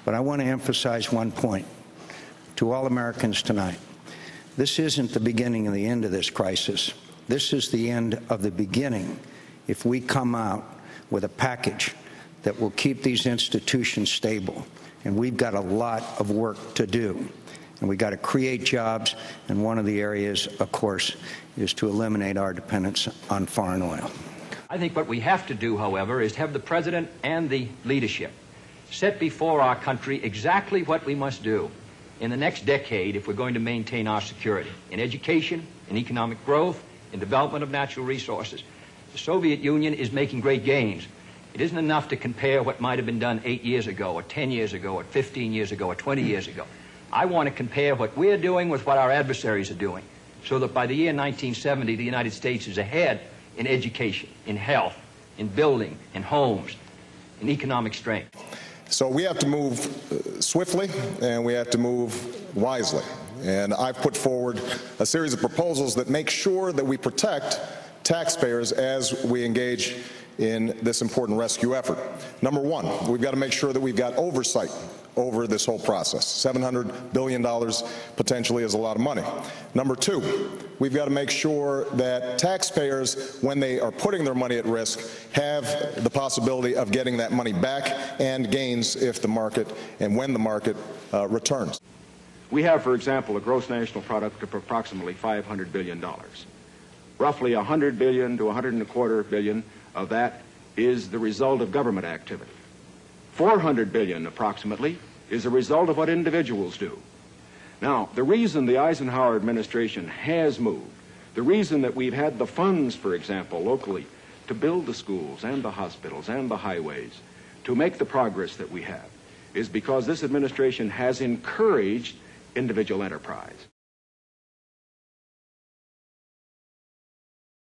But I want to emphasize one point to all Americans tonight. This isn't the beginning of the end of this crisis. This is the end of the beginning if we come out with a package that will keep these institutions stable. And we've got a lot of work to do. And we've got to create jobs, and one of the areas, of course, is to eliminate our dependence on foreign oil. I think what we have to do, however, is have the President and the leadership set before our country exactly what we must do in the next decade if we're going to maintain our security in education, in economic growth, in development of natural resources. The Soviet Union is making great gains. It isn't enough to compare what might have been done 8 years ago, or 10 years ago, or 15 years ago, or 20 years ago. I want to compare what we're doing with what our adversaries are doing, so that by the year 1970, the United States is ahead in education, in health, in building, in homes, in economic strength. So we have to move swiftly, and we have to move wisely. And I've put forward a series of proposals that make sure that we protect taxpayers as we engage in this important rescue effort. Number one, we've got to make sure that we've got oversight over this whole process. $700 billion potentially is a lot of money. Number two, we've got to make sure that taxpayers, when they are putting their money at risk, have the possibility of getting that money back and gains if the market and when the market returns. We have, for example, a gross national product of approximately $500 billion. Roughly $100 billion to $125 billion of that is the result of government activity. $400 billion approximately is a result of what individuals do. Now, the reason the Eisenhower administration has moved, the reason that we've had the funds, for example, locally, to build the schools and the hospitals and the highways, to make the progress that we have, is because this administration has encouraged individual enterprise.